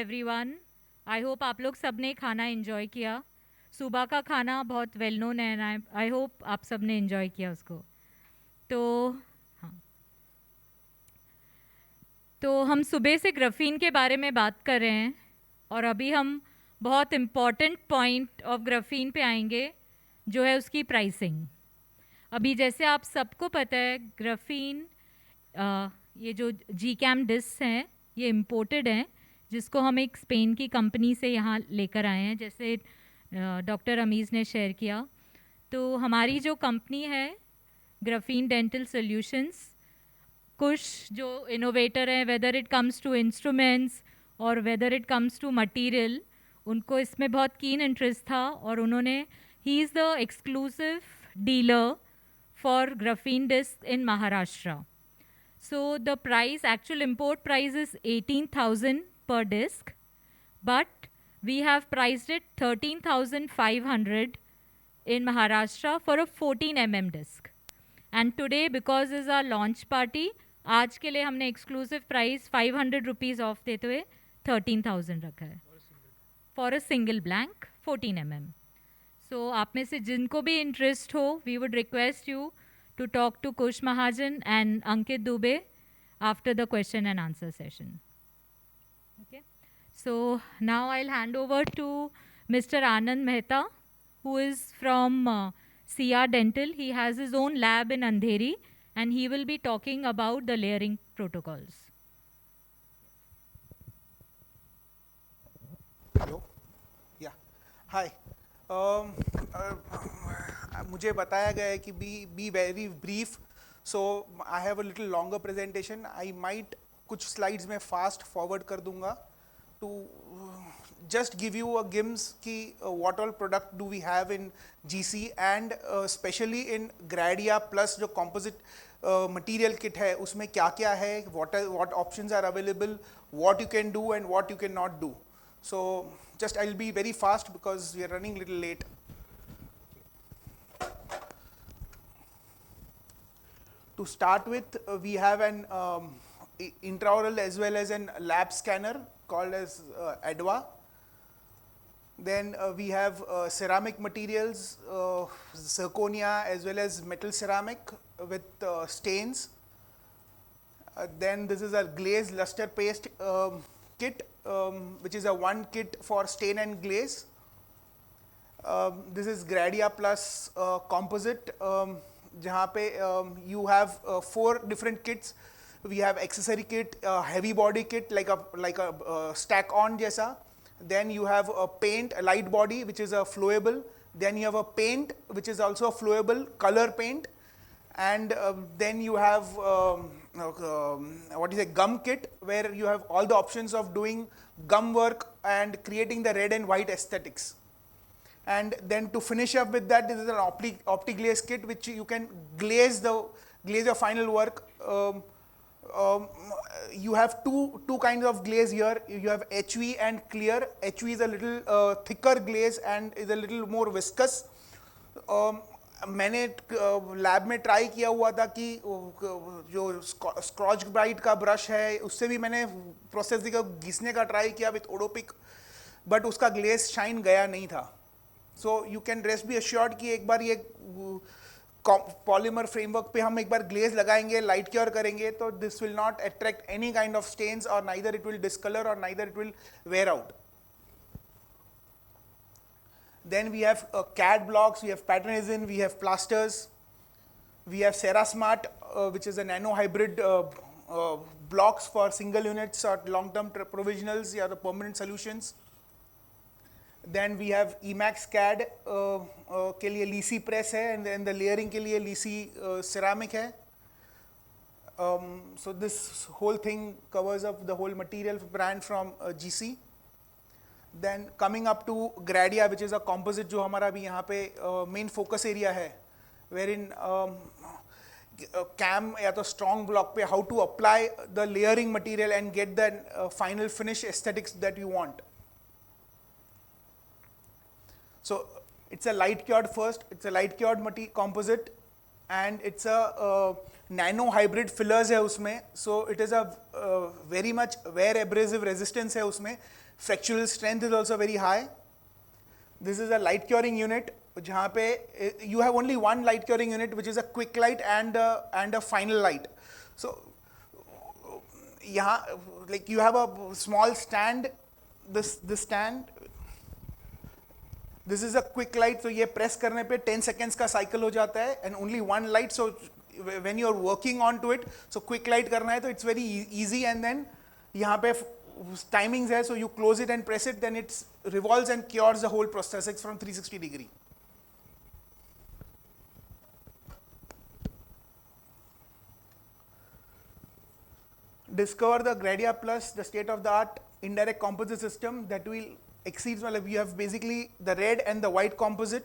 Everyone. I hope आप लोग सब ने खाना एंजॉय किया। सुबह का खाना बहुत वेल नोन है, आई होप आप सब ने एंजॉय किया उसको। तो हाँ, तो हम सुबह से ग्राफीन के बारे में बात कर रहे हैं और अभी हम बहुत इम्पॉर्टेंट पॉइंट ऑफ ग्राफीन पे आएंगे, जो है उसकी प्राइसिंग। अभी जैसे आप सबको पता है, ग्राफीन ये जो जी कैम डिस्क हैं ये इम्पोर्टेड हैं, जिसको हम एक स्पेन की कंपनी से यहाँ लेकर आए हैं, जैसे डॉक्टर अमीज़ ने शेयर किया। तो हमारी जो कंपनी है ग्राफीन डेंटल सॉल्यूशंस, कुछ जो इनोवेटर हैं, whether it comes to instruments और whether it comes to material, उनको इसमें बहुत कीन इंटरेस्ट था और उन्होंने ही is the exclusive dealer for graphene disc in Maharashtra. So the price, actual import price is 18,000 per disc, but we have priced it 13,500 in Maharashtra for a 14 mm disc. And today, because is our launch party, आज के लिए हमने exclusive price 500 rupees off देते हुए 13,000 रखा है for a single blank 14 mm. So आप में से जिनको भी इंटरेस्ट हो, we would request you to talk to Kush Mahajan and Ankit Dubey after the question and answer session. Okay. So now I'll hand over to Mr. Anand Mehta, who is from CR Dental. He has his own lab in Andheri, and he will be talking about the layering protocols. Hello या हाय मुझे बताया गया है कि be very brief, so I have a little longer presentation. I might कुछ slides में fast forward कर दूंगा to just give you a glimpse कि what all product do we have in GC and especially in Gradia plus जो composite material kit है उसमें क्या क्या है, what options are available, what you can do and what you cannot do. So just I'll be very fast because we are running little late. To start with, we have an intraoral as well as an lab scanner called as ADVA. Then we have ceramic materials, zirconia as well as metal ceramic with stains. Then this is a glaze luster paste kit, which is a one kit for stain and glaze. This is Gradia plus composite, जहाँ पे you have 4 different kits. We have accessory kit, heavy body kit like a stack on जैसा. Then you have a paint, a light body which is a flowable. Then you have a paint which is also a flowable color paint. And then you have what is a gum kit, where you have all the options of doing gum work and creating the red and white aesthetics. And then to finish up with that, this is an OptiGlaze kit which you can glaze your final work. You have two kinds of glaze here. You have HV and clear. HV is a little thicker glaze and is a little more viscous. मैंने lab में try किया हुआ था कि जो स्क्रॉच bright का brush है उससे भी मैंने प्रोसेस दिखा घिसने का ट्राई किया विथ ओडोपिक, बट उसका ग्लेज शाइन गया नहीं था. So you can rest be assured कि एक बार ये पॉलीमर फ्रेमवर्क पे हम एक बार ग्लेज लगाएंगे, लाइट क्योर करेंगे, तो this will not attract any kind of stains और नाइदर इट विल डिस्कलर और neither it will wear out. Then we have CAD blocks, we have pattern we have plasters, we have Serasmart, which is a nano hybrid blocks for single units or long-term provisionals or the permanent solutions. Then we have Emax CAD के लिए Lisi press है, and then the layering के लिए Lisi ceramic है. So this whole thing covers up the whole material brand from GC. Then coming up to Gradia, which is a composite जो हमारा भी यहाँ पे main focus area है, wherein CAM या तो strong block पे how to apply the layering material and get the final finish aesthetics that you want. So it's a light cured first, it's a light cured composite, and it's a nano hybrid fillers है उसमें, so it is a very much wear abrasive resistance है उसमें, fractural strength is also very high. This is a light curing unit जहाँ पे you have only one light curing unit which is a quick light and a final light. So यहाँ like you have a small stand, this stand, this is a quick light, तो ये press करने पे 10 seconds का cycle हो जाता है and only one light, so when you are working onto it, so quick light करना है तो it's very easy, and then यहाँ पे timings है, so you close it and press it, then it revolves and cures the whole prosthetics from 360 degree. Discover the Gradia Plus, the state-of-the-art indirect composite system that will exceed. मतलब you have basically the red and the white composite.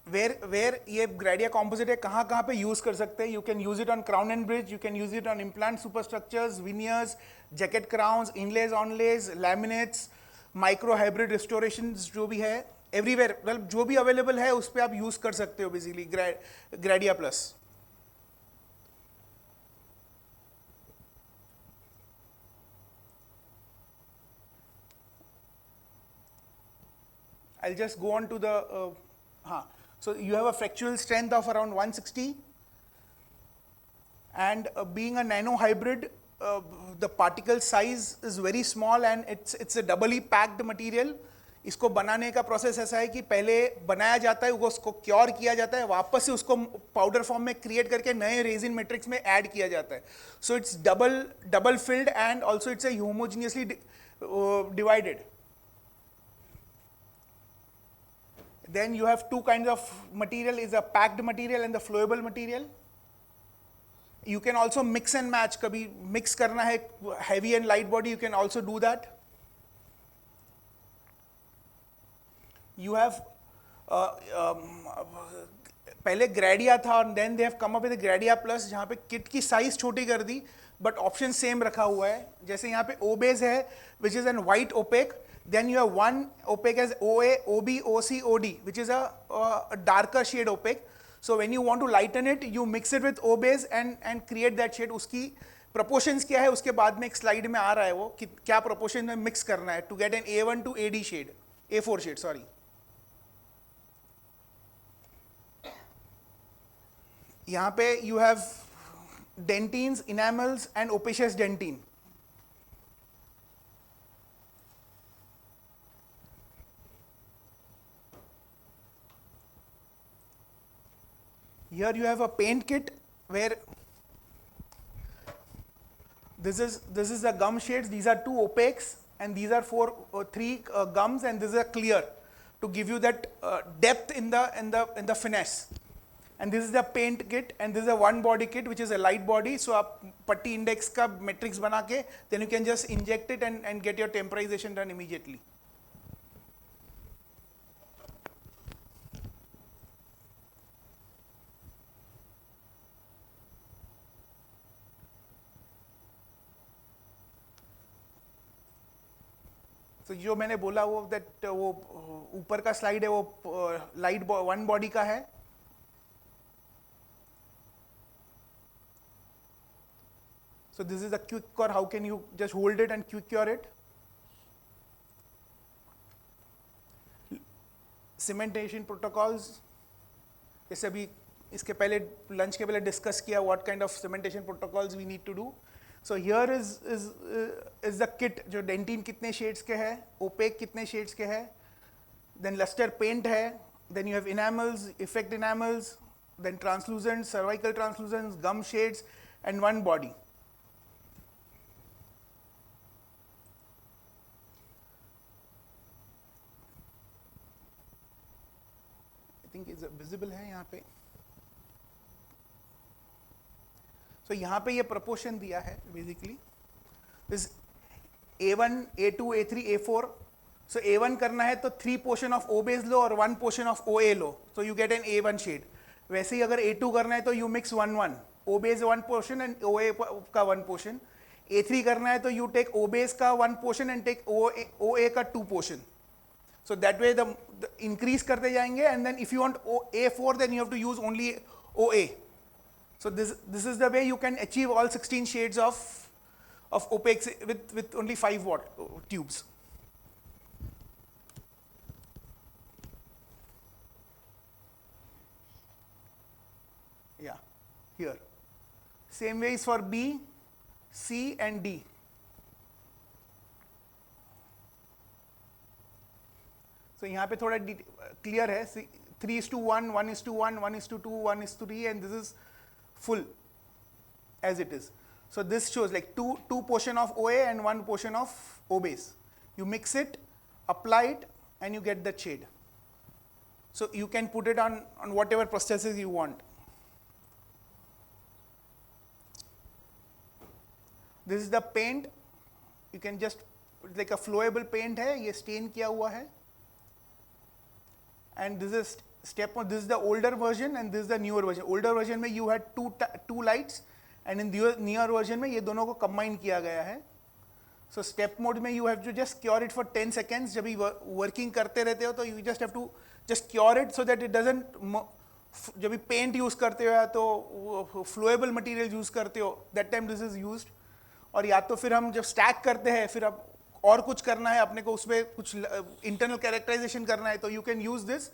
Where ये Gradia composite है, कहाँ पे use कर सकते हैं? You can use it on crown and bridge, you can use it on implant superstructures, veneers, jacket crowns, inlays, onlays, laminates, micro hybrid restorations जो भी है, everywhere, मतलब जो भी available है उस पे आप use कर सकते हो basically Gradia Plus. I'll just go on to the so you have a fractural strength of around 160, and being a nano hybrid, the particle size is very small and it's a doubly packed material. इसको बनाने का process ऐसा है कि पहले बनाया जाता है, उसको क्योर किया जाता है, वापस से उसको पाउडर फॉर्म में क्रिएट करके नए रेजिन मैट्रिक्स में ऐड किया जाता है. So it's double filled and also it's a homogeneously divided. Then you have two kinds of material, is a packed material and the flowable material. You can also mix and match, कभी mix करना है heavy and light body, you can also do that. You have पहले Gradia था and then they have come up with a Gradia Plus जहाँ पे kit की size छोटी कर दी but option same रखा हुआ है. जैसे यहाँ पे O-base है which is an white opaque. Then you have one opaque as OA, OB, OC, OD, which is a darker shade opaque. So when you want to lighten it, you mix it with O base and create that shade. उसकी proportions क्या है उसके बाद में एक slide में आ रहा है वो कि क्या proportion में mix करना है to get an A1 to AD shade, A4 shade, sorry. यहाँ पे you have dentines, enamels and opacious dentine. Here you have a paint kit where this is the gum shades. These are two opaques and these are three gums, and this is a clear to give you that depth in the finesse. And this is the paint kit, and this is a one body kit which is a light body. So आप पट्टी index का matrix बना के then you can just inject it and get your temporization done immediately. तो जो मैंने बोला वो दैट वो ऊपर का स्लाइड है वो लाइट वन बॉडी का है. So this is a quick cure. How can you just hold it and quick cure it? Cementation protocols. जैसे अभी इसके पहले लंच के पहले डिस्कस किया what kind of cementation protocols we need to do. So here is the kit जो dentine कितने shades के है, opaque कितने shades के है, then luster paint है, then you have enamels, effect enamels, then translucent, cervical translucents, gum shades, and one body. I think it's visible है यहाँ पे. So यहाँ पे ये proportion दिया है basically. This A1, A2, A3, A4. So A1 करना है तो 3 portion of O base लो और 1 portion of OA low. So you get an A1 shade. वैसे ही अगर A2 करना है तो you mix 1-1. O base 1 portion and OA का 1 portion. A3 करना है तो you take O base का 1 portion and take OA का 2 portion. So that way the increase करते जाएंगे, and then if you want A4, then you have to use only OA. So this is the way you can achieve all 16 shades of opaques with only 5 watt tubes. Yeah, here. Same way is for B, C and D. So यहाँ पे थोड़ा clear है, 3:1, 1:1, 1:2, 1:3, and this is full as it is. So this shows like two portion of OA and 1 portion of O base. You mix it, apply it, and you get the shade. So you can put it on whatever processes you want. This is the paint. You can just, it's like a flowable paint है, ये stain किया हुआ है. And this is step one. This is the older version and this is the newer version. Older version में you had two lights, and in the newer version में ये दोनों को combine किया गया है. So step mode में you have to just cure it for 10 seconds. जब भी working करते रहते हो तो you just have to just cure it so that it doesn't, जब भी paint use करते हो या तो flowable material use करते हो, that time this is used. और या तो फिर हम जब stack करते हैं, फिर अब और कुछ करना है अपने को, उसमें कुछ internal characterization करना है, तो you can use this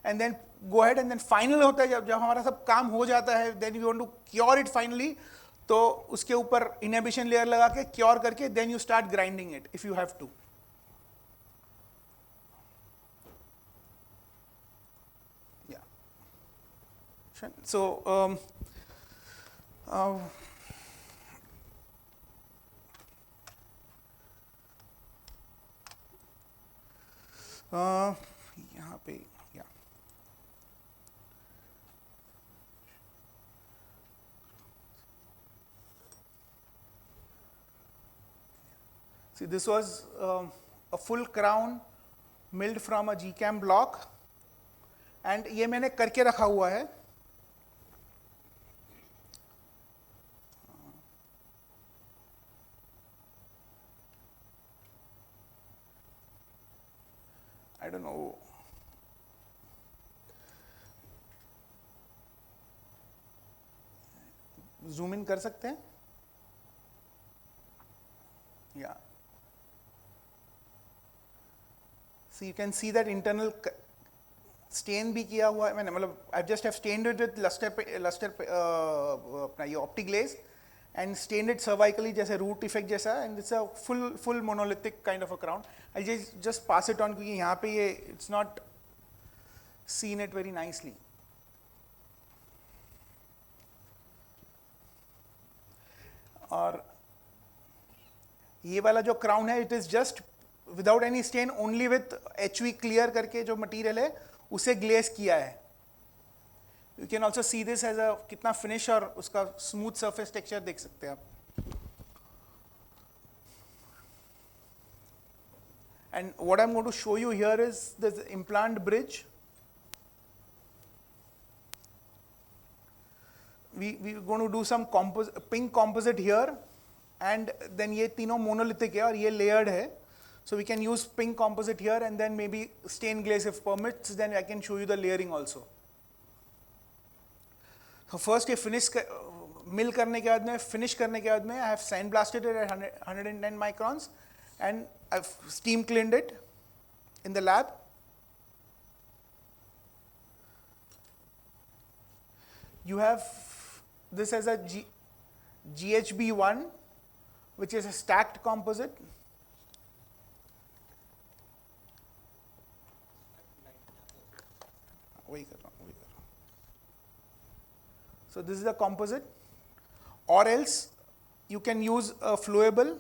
and then go ahead and then final होता है जब हमारा सब काम हो जाता है, then you want to cure it finally, तो उसके ऊपर inhibition layer लगा के cure करके then you start grinding it if you have to. Yeah. So यहाँ पे yeah. See, this was a full crown milled from a GCAM block, and ये मैंने करके रखा हुआ है. I don't know. Zoom in कर सकते हैं? Yeah. So you can see that internal stain भी किया हुआ है मैंने, मतलब I just have stained it with luster अपना ये OptiGlaze and stained it cervically जैसे root effect जैसा, and it's a full monolithic kind of a crown. I'll just pass it on क्योंकि यहाँ पे ये it's not seen it very nicely. और ये वाला जो crown है, it is just without any stain, only with HV clear करके जो material है उसे glaze किया है. You can also see this as a कितना finish और उसका smooth surface texture देख सकते हैं आप. And what I'm going to show you here is the implant bridge. We're going to do some pink composite here, and then ये तीनों monolithic है और ये layered है. So we can use pink composite here and then maybe stained glaze if permits, then I can show you the layering also. So first ये finish mill करने के बाद में, finish करने के बाद में I have sandblasted it at 110 microns and I've steam cleaned it in the lab. You have this as a GHB1, which is a stacked composite. So this is the composite, or else you can use a flowable.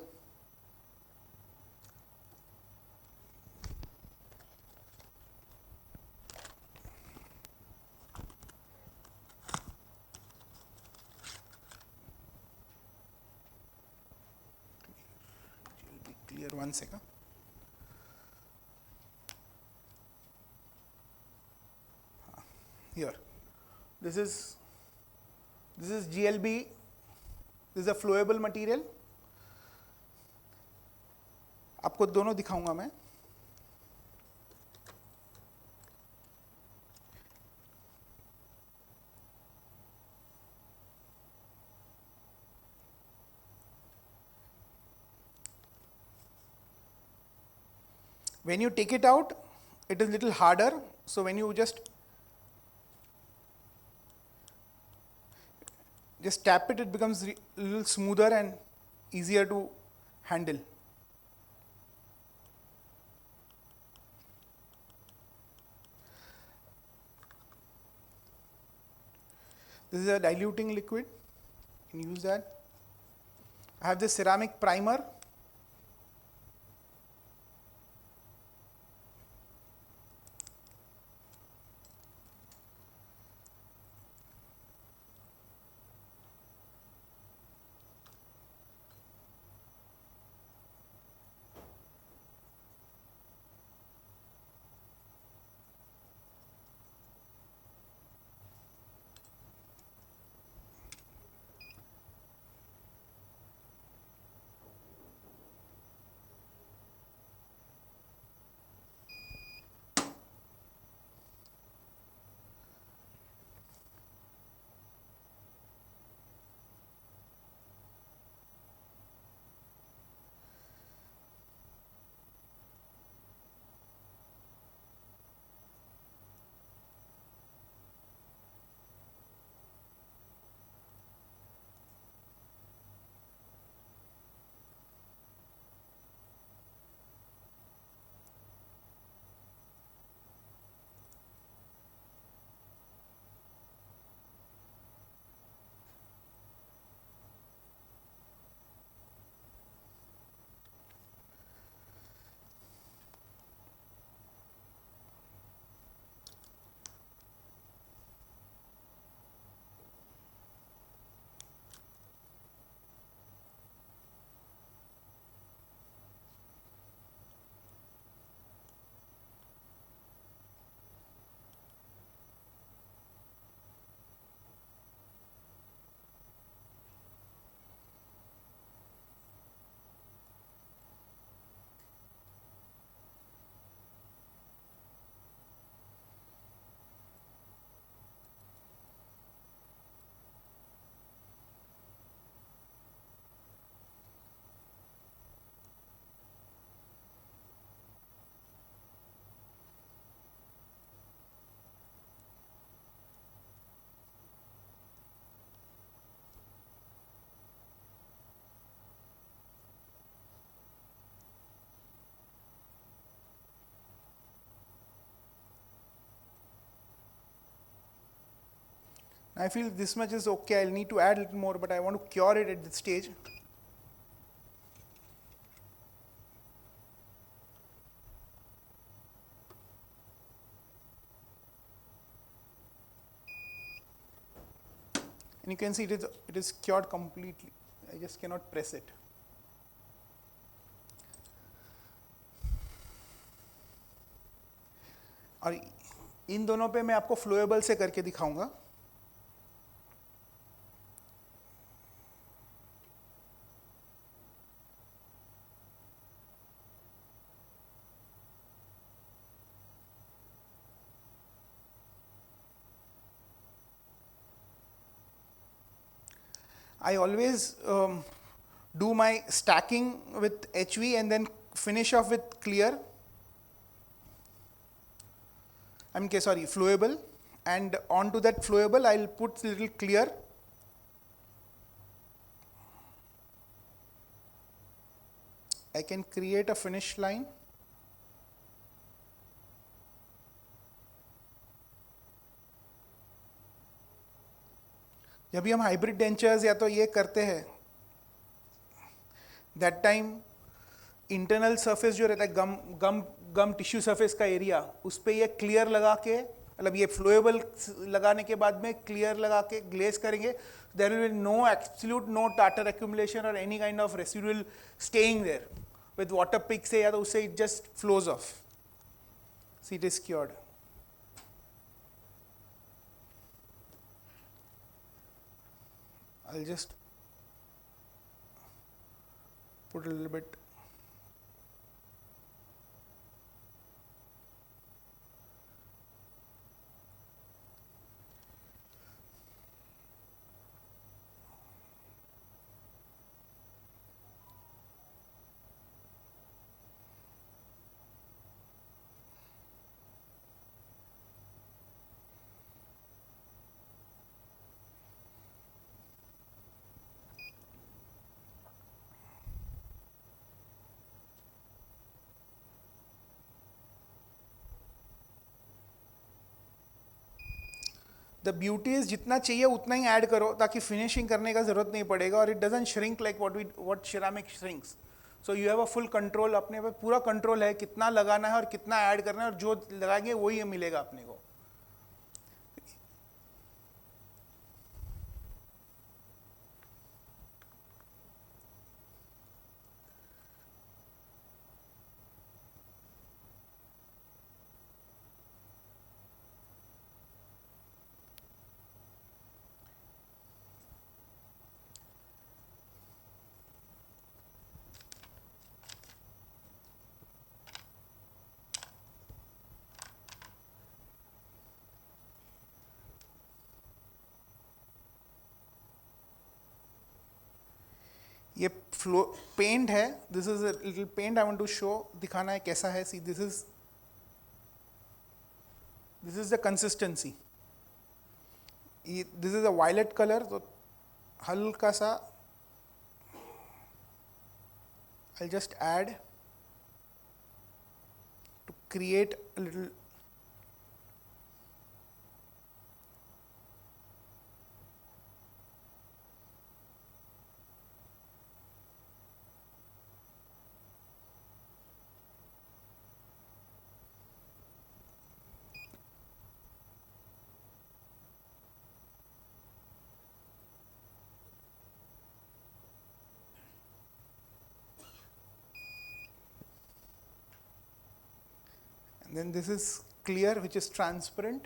Clear 1 second. Here, this is GLB. This is a flowable material. आपको दोनों दिखाऊंगा मैं. When you take it out, it is little harder. So when you just tap it, it becomes a little smoother and easier to handle. This is a diluting liquid. You can use that. I have this ceramic primer. I feel this much is okay. I'll need to add a little more, but I want to cure it at this stage. And you can see it is cured completely. I just cannot press it. और इन दोनों पे मैं आपको फ्लोएबल से करके दिखाऊंगा. I always do my stacking with HV and then finish off with clear. Flowable. And onto that flowable, I'll put little clear. I can create a finish line. जब भी हम हाइब्रिड डेंचर्स या तो ये करते हैं, दैट टाइम इंटरनल सरफेस जो रहता है गम टिश्यू सरफेस का एरिया, उस पर ये क्लियर लगा के, मतलब ये फ्लोएबल लगाने के बाद में क्लियर लगा के ग्लेज करेंगे. There will be no absolute no tartar accumulation और any kind of residual staying there. With water pick से या तो उससे it just flows off. See it is cured. I'll just put a little bit. The beauty is जितना चाहिए उतना ही add करो ताकि फिनिशिंग करने का जरूरत नहीं पड़ेगा, और it doesn't shrink like what ceramic shrinks. So you have a full control, अपने पे पूरा कंट्रोल है कितना लगाना है और कितना ऐड करना है, और जो लगाएंगे वही मिलेगा अपने को. ये फ्लो पेंट है, this is a little paint I want to show, दिखाना है कैसा है. See this is the consistency. This is a violet colour, तो हल्का सा I just add to create a little. Then this is clear, which is transparent.